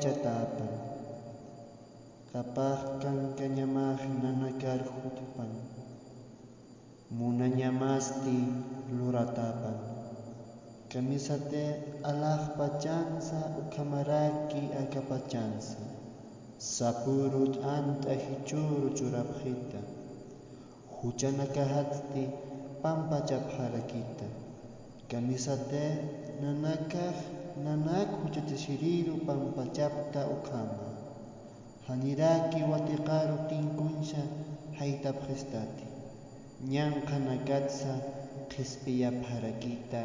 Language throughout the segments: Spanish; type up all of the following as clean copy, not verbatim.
chatapan. Kapahkan kañamaj nanakar hutpan. Munañamasti luratapan. Camisate alajpachansa ukamaraki akapachansa. Sapurut anta hichuru churapjita. Huchanakahati pampachapharakita. Camisate nanak huchachishiriru pampachapta ukama. Haniraki watiqaru tinkunsha haytapjestati. Ñanqa nakatsa qispiyapharakita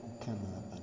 ukamapan.